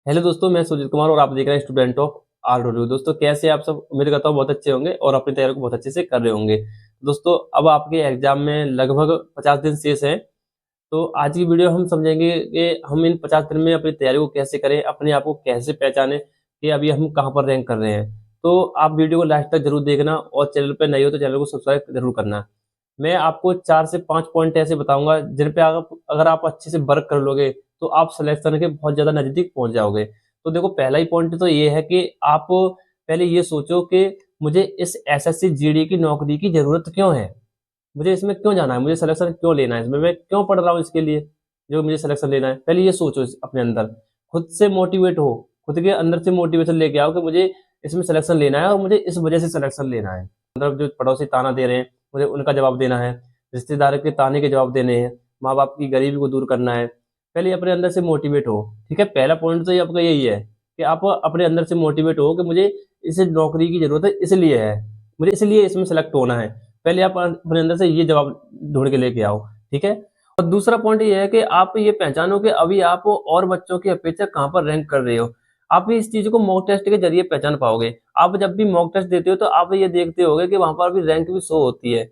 Hello दोस्तों, मैं सुजीत कुमार और आप देख रहे हैं स्टूडेंट ऑफ आरडब्ल्यू। दोस्तों, कैसे आप सब? उम्मीद करता हूँ बहुत अच्छे होंगे और अपनी तैयारी को बहुत अच्छे से कर रहे होंगे। दोस्तों, अब आपके एग्जाम में लगभग 50 दिन शेष हैं। तो आज की वीडियो हम समझेंगे कि हम इन 50 दिन में अपनी तैयारी को कैसे करें, अपने आप को कैसे पहचानें कि अभी हम कहाँ पर रैंक कर रहे हैं। तो आप वीडियो को लास्ट तक जरूर देखना और चैनल पर नए हो तो चैनल को सब्सक्राइब जरूर करना। मैं आपको 4 से 5 पॉइंट ऐसे बताऊंगा जिन पे अगर आप अच्छे से वर्क कर लोगे तो आप सिलेक्शन के बहुत ज़्यादा नज़दीक पहुंच जाओगे। तो देखो, पहला ही पॉइंट तो ये है कि आप पहले ये सोचो कि मुझे इस एसएससी जीडी की नौकरी की ज़रूरत क्यों है? मुझे इसमें क्यों जाना है? मुझे सिलेक्शन क्यों लेना है? इसमें मैं क्यों पढ़ रहा हूँ इसके लिए, जो मुझे सिलेक्शन लेना है? पहले ये सोचो अपने अंदर। खुद से मोटिवेट हो, खुद के अंदर से मोटिवेशन लेके आओ कि मुझे इसमें सिलेक्शन लेना है और मुझे इस वजह से सिलेक्शन लेना है। मतलब जो पड़ोसी ताना दे रहे हैं, मुझे उनका जवाब देना है, रिश्तेदार के ताने के जवाब देने हैं, माँ बाप की गरीबी को दूर करना है। पहले अपने अंदर से मोटिवेट हो। ठीक है, पहला पॉइंट तो ये आपका यही है कि आप अपने अंदर से मोटिवेट हो कि मुझे इस नौकरी की जरूरत है, इसलिए है, मुझे इसलिए इसमें सेलेक्ट होना है। पहले आप अपने अंदर से ये जवाब ढूंढ के लेके आओ। ठीक है, और दूसरा पॉइंट ये है कि आप ये पहचानो कि अभी आप और बच्चों की अपेक्षा कहाँ पर रैंक कर रहे हो। आप इस चीज को मॉक टेस्ट के जरिए पहचान पाओगे। आप जब भी मॉक टेस्ट देते हो तो आप ये देखते होगे कि वहां पर भी रैंक भी शो होती है।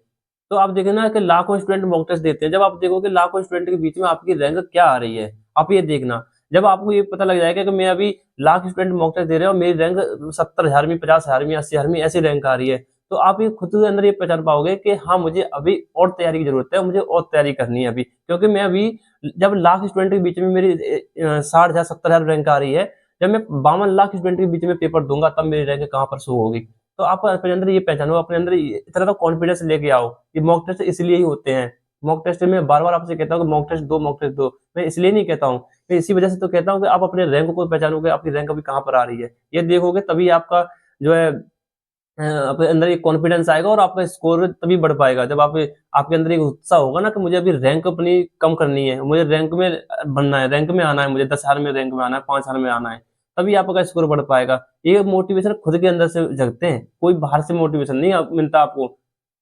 तो आप देखें ना कि लाखों स्टूडेंट मॉक टेस्ट देते हैं, जब आप देखोगे लाखों स्टूडेंट के बीच में आपकी रैंक क्या आ रही है, आप ये देखना। जब आपको ये पता लग जाएगा कि मैं अभी लाख स्टूडेंट मॉक टेस्ट दे रहे हैं और मेरी रैंक 70,000वीं, 50,000वीं, 80,000वीं ऐसी रैंक आ रही है, तो आप ये खुद के अंदर ये पहचान पाओगे कि हाँ, मुझे अभी और तैयारी की जरूरत है, मुझे और तैयारी करनी है अभी। क्योंकि मैं अभी जब लाख स्टूडेंट के बीच में मेरी 60,000, 70,000 रैंक आ रही है, जब मैं 52 लाख स्टूडेंट के बीच में पेपर दूंगा तब मेरी रैंक कहाँ पर शो होगी। तो आप अपने अंदर ये पहचानो, अपने अंदर इतना तो कॉन्फिडेंस लेके आओ। ये मॉक टेस्ट इसलिए ही होते हैं। मॉक टेस्ट में बार बार आपसे कहता हूँ कि मॉक टेस्ट दो, मॉक टेस्ट दो। मैं इसलिए नहीं कहता हूँ, मैं इसी वजह से तो कहता हूँ कि आप अपने रैंक को पहचानोगे, आपकी रैंक अभी कहाँ पर आ रही है, ये देखोगे तभी आपका जो है अपने अंदर एक कॉन्फिडेंस आएगा और आपका स्कोर तभी बढ़ पाएगा। जब आप आपके अंदर एक उत्साह होगा ना कि मुझे अभी रैंक अपनी कम करनी है, मुझे रैंक में बनना है, रैंक में आना है, मुझे 10,000 में रैंक में आना है, 5,000 में आना है, तभी आपका स्कोर बढ़ पाएगा। ये मोटिवेशन खुद के अंदर से जगते हैं, कोई बाहर से मोटिवेशन नहीं मिलता आपको।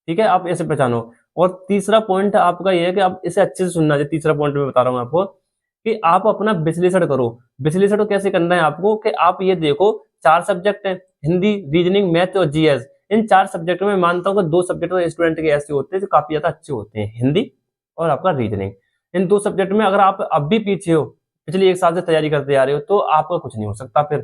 ठीक है, आप ऐसे पहचानो। और तीसरा पॉइंट आपका ये है कि आप इसे अच्छे से सुनना। जो तीसरा पॉइंट मैं बता रहा हूँ आपको कि आप अपना विश्लेषण करो। विश्लेषण कैसे करना है आपको कि आप ये देखो, 4 सब्जेक्ट हैं, हिंदी, रीजनिंग, मैथ और जीएस। इन 4 सब्जेक्ट में मानता हूँ कि 2 सब्जेक्ट में स्टूडेंट के ऐसे होते हैं जो काफी ज्यादा अच्छे होते हैं, हिंदी और आपका रीजनिंग। इन 2 सब्जेक्ट में अगर आप अब भी पीछे हो, पिछले 1 साल से तैयारी करते आ रहे हो, तो आपका कुछ नहीं हो सकता फिर।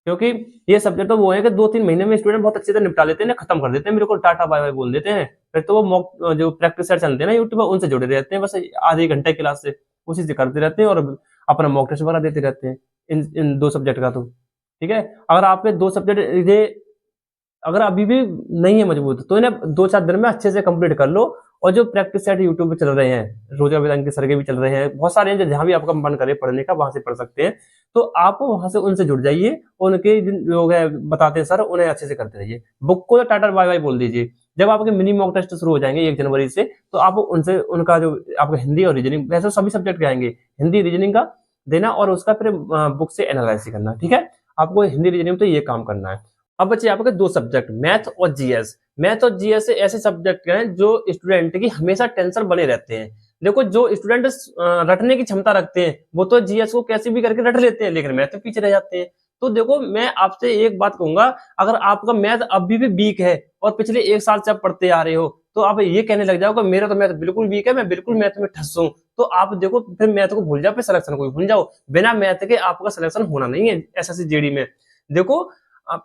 क्योंकि ये सब्जेक्ट तो वो है कि 2-3 महीने में स्टूडेंट बहुत अच्छे से निपटा लेते हैं ना, खत्म कर देते हैं, मेरे को टाटा बाय बाय बोल देते हैं। फिर तो वो मॉक जो प्रैक्टिस सेट चलते हैं ना यूट्यूब पर, उनसे जुड़े रहते हैं बस आधे घंटे क्लास से, उसी से करते रहते हैं और अपना मॉक टेस्ट वगैरह देते रहते हैं इन 2 सब्जेक्ट का। तो ठीक है, अगर आपके 2 सब्जेक्ट ये अगर अभी भी नहीं है मजबूत, तो इन्हें 2-4 दिन में अच्छे से कंप्लीट कर लो। और जो प्रैक्टिस सेट यूट्यूब पे चल रहे हैं, रोजा वेदांत के सर के भी चल रहे हैं, बहुत सारे हैं, जहां भी आपका मन करे पढ़ने का वहां से पढ़ सकते हैं। तो आप वहां से उनसे जुड़ जाइए, उनके जिन लोग हैं बताते हैं सर, उन्हें अच्छे से करते रहिए। बुक को तो टाटा बाय बाय बोल दीजिए। जब आपके मिनी मॉक टेस्ट शुरू हो जाएंगे 1 जनवरी से, तो आप उनसे उनका जो आपका हिंदी और रीजनिंग, वैसे सभी सब्जेक्ट के आएंगे, हिंदी रीजनिंग का देना और उसका फिर बुक से एनालाइसिस करना। ठीक है, आपको हिंदी रीजनिंग तो ये काम करना है। अब बचे आपके 2 सब्जेक्ट, मैथ और जीएस। मैथ और जीएस ऐसे सब्जेक्ट हैं जो स्टूडेंट की हमेशा टेंशन बने रहते हैं। देखो, जो स्टूडेंट रटने की क्षमता रखते हैं वो तो जीएस को कैसे भी करके रट लेते हैं, लेकिन मैथ में पीछे रह जाते हैं। तो देखो, मैं आपसे एक बात कहूंगा, अगर आपका मैथ अभी भी वीक है और पिछले 1 साल से आप पढ़ते आ रहे हो, तो आप ये कहने लग जाओ कि मेरा तो मैथ बिल्कुल वीक है, मैं बिल्कुल मैथ में ठस हूं, तो आप देखो फिर मैथ को भूल जाओ, फिर सिलेक्शन को भी भूल जाओ। बिना मैथ के आपका सिलेक्शन होना नहीं है एसएससी जीडी में। देखो,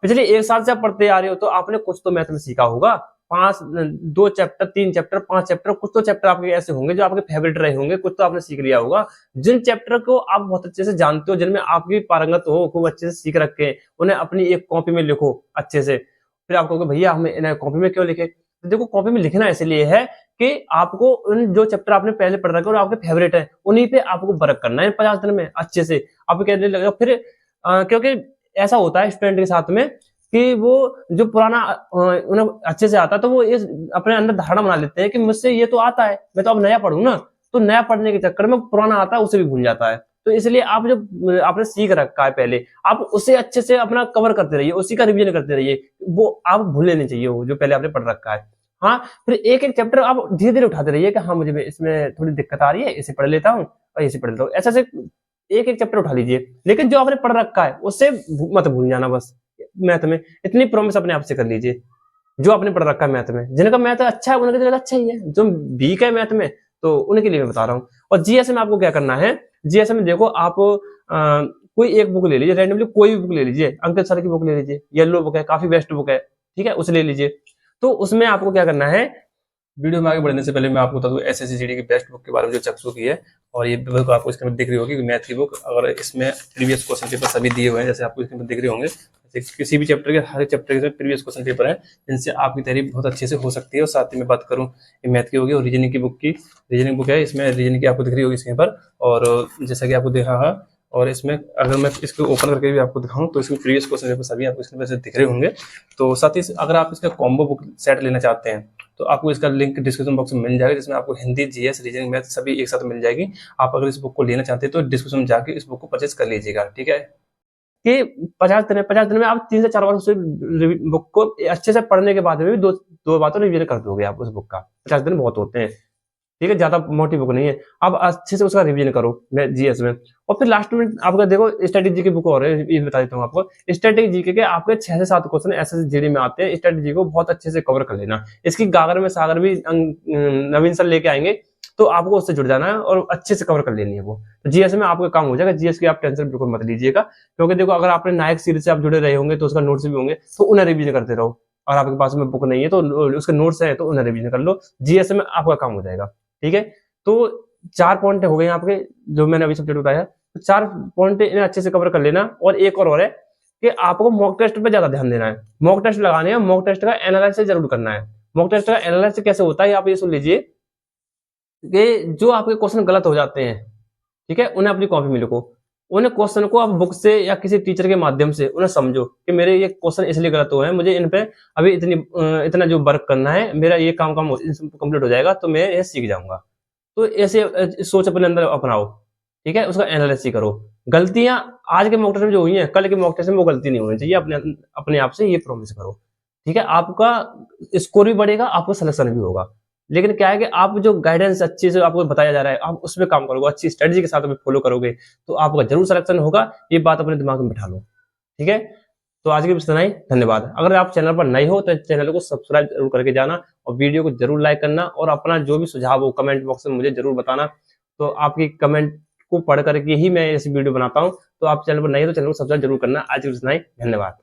पिछले 1 साल से आप पढ़ते आ रहे हो तो आपने कुछ तो मैथ में सीखा होगा। 2 चैप्टर, 3 चैप्टर, 5 चैप्टर, कुछ तो चैप्टर आपके ऐसे होंगे जो आपके फेवरेट रहे होंगे, कुछ तो आपने सीख लिया होगा। जिन चैप्टर को आप बहुत अच्छे से जानते हो, जिनमें आपकी पारंगत हो, खूब अच्छे से सीख रखे, उन्हें अपनी एक कॉपी में लिखो अच्छे से। फिर आप कहोगे भैया हमें इन्हें कॉपी में क्यों लिखे? तो देखो, कॉपी में लिखना इसलिए है कि आपको उन जो चैप्टर आपने पहले पढ़ रखे और आपके फेवरेट है, उन्हीं पे आपको वर्क करना है 50 दिन में अच्छे से। आप कहने लगेगा फिर क्योंकि ऐसा होता है स्टूडेंट के साथ में कि वो जो पुराना उन्हें अच्छे से आता है, तो वो इस अपने अंदर धारणा बना लेते हैं कि मुझसे ये तो आता है, मैं तो अब नया पढ़ूं ना। तो नया पढ़ने के चक्कर में पुराना आता है उसे भी भूल जाता है। तो इसलिए आप जो आपने सीख रखा है पहले, आप उसे अच्छे से अपना कवर करते रहिए, उसी का रिवीजन करते रहिए। वो आप भूलने नहीं चाहिए वो जो पहले आपने पढ़ रखा है। हाँ, फिर एक एक चैप्टर आप धीरे धीरे उठाते रहिए कि हाँ, मुझे इसमें थोड़ी दिक्कत आ रही है, इसे पढ़ लेता हूँ और इसे पढ़ लेता हूँ। ऐसे एक एक चैप्टर उठा लीजिए, लेकिन जो आपने पढ़ रखा है उससे मत भूल जाना बस मैथ में। इतनी प्रॉमिस अपने आप से कर लीजिए। जो आपने पढ़ रखा है मैथ में, जिनका मैथ अच्छा है उनके लिए अच्छा ही है, जो वीक है मैथ में तो उनके लिए मैं बता रहा हूँ। और जीएस में आपको क्या करना है, जीएस में देखो आप कोई एक बुक ले लीजिए, रैंडमली कोई भी बुक ले लीजिए, अंकित सर की बुक ले लीजिए, येलो बुक है, काफी बेस्ट बुक है, ठीक है, उसे ले लीजिए। तो उसमें आपको क्या करना है, वीडियो में आगे बढ़ने से पहले मैं आपको बता दूं एसएससी जीडी की बेस्ट बुक के बारे में जो चक्सू की है, और ये बुक आपको इसके अंदर दिख रही होगी मैथ की बुक। अगर इसमें प्रीवियस क्वेश्चन पेपर सभी दिए हुए हैं, जैसे आपको इसके अंदर दिख रहे होंगे, किसी भी चैप्टर के हर चैप्टर के प्रीवियस क्वेश्चन पेपर है, जिनसे आपकी तैयारी बहुत अच्छे से हो सकती है। और साथ ही मैं बात करूँ मैथ की होगी और रीजनिंग की बुक की, रीजनिंग बुक है, इसमें रीजनिंग की आपको दिख रही होगी इसके पर, और जैसा कि आपको देखा है। और इसमें अगर मैं इसको ओपन करके भी आपको दिखाऊं तो इसमें प्रीवियस क्वेश्चन पेपर सभी आपको इसके वजह से दिख रहे होंगे। तो साथ ही अगर आप इसका कॉम्बो बुक सेट लेना चाहते हैं तो आपको इसका लिंक डिस्क्रिप्शन बॉक्स में मिल जाएगा, जिसमें आपको हिंदी, जीएस, रीजनिंग, मैथ सभी एक साथ मिल जाएगी। आप अगर इस बुक को लेना चाहते हैं तो डिस्क्रिप्शन में जाके इस बुक को परचेज कर लीजिएगा, ठीक है। कि 50 दिन में आप 3 से 4 बार उस बुक को अच्छे से पढ़ने के बाद में भी दो बार तो रिवीजन कर दोगे आप उस बुक का। 50 दिन बहुत होते हैं, ठीक है, ज्यादा मोटी बुक नहीं है। अब अच्छे से उसका रिवीजन करो जीएस में, और फिर लास्ट में आपका देखो स्ट्रेटेजी की बुक और है, ये बता देता हूँ आपको। स्ट्रेटेजी जीके के आपके 6 से 7 क्वेश्चन ऐसे जीडी में आते हैं, स्ट्रेटेजी को बहुत अच्छे से कवर कर लेना। इसकी गागर में सागर भी नवीन सर लेके आएंगे, तो आपको उससे जुड़ जाना है और अच्छे से कवर कर लेनी है वो। तो जीएस में आपका काम हो जाएगा। जीएस की आप टेंशन बिल्कुल मत लीजिएगा, क्योंकि देखो अगर आपने नायक सीरीज से आप जुड़े रहे होंगे तो उसका नोट्स भी होंगे, तो उन्हें रिवीजन करते रहो। और आपके पास में बुक नहीं है तो उसके नोट्स है तो उन्हें रिवीजन कर लो, जीएस में आपका काम हो जाएगा, ठीक है। तो 4 पॉइंट हो गए आपके, जो मैंने अभी सब्जेक्ट बताया, तो 4 पॉइंट इन्हें अच्छे से कवर कर लेना। और एक और है कि आपको मॉक टेस्ट पे ज्यादा ध्यान देना है। मॉक टेस्ट लगाने हैं, मॉक टेस्ट का एनालिसिस जरूर करना है। मॉक टेस्ट का एनालिसिस कैसे होता है आप ये सुन लीजिए, कि जो आपके क्वेश्चन गलत हो जाते हैं, ठीक है, उन्हें अपनी कॉपी में लिखो। उन्हें क्वेश्चन को आप बुक से या किसी टीचर के माध्यम से उन्हें समझो कि मेरे ये क्वेश्चन इसलिए गलत हुए हैं, मुझे इन पे अभी इतना जो वर्क करना है, मेरा ये काम कंप्लीट हो जाएगा तो मैं ये सीख जाऊंगा। तो ऐसे सोच अपने अंदर अपनाओ, ठीक है, उसका एनालिसिस करो। गलतियां आज के मॉक टेस्ट में जो हुई हैं, कल के मॉक टेस्ट में वो गलती नहीं होनी चाहिए, अपने आप से ये प्रॉमिस करो, ठीक है। आपका स्कोर भी बढ़ेगा, आपको सिलेक्शन भी होगा। लेकिन क्या है कि आप जो गाइडेंस अच्छे से आपको बताया जा रहा है, आप उसमें काम करोगे, अच्छी स्ट्रेटजी के साथ में फॉलो करोगे, तो आपका जरूर सिलेक्शन होगा। ये बात अपने दिमाग में बिठा लो, ठीक है। तो आज की इतना ही, धन्यवाद। अगर आप चैनल पर नए हो तो चैनल को सब्सक्राइब जरूर करके जाना, और वीडियो को जरूर लाइक करना, और अपना जो भी सुझाव हो कमेंट बॉक्स में मुझे जरूर बताना। तो आपकी कमेंट को पढ़ करके ही मैं ऐसी वीडियो बनाता हूँ। तो आप चैनल पर नए हो तो चैनल को सब्सक्राइब जरूर करना। आज की इतना ही, धन्यवाद।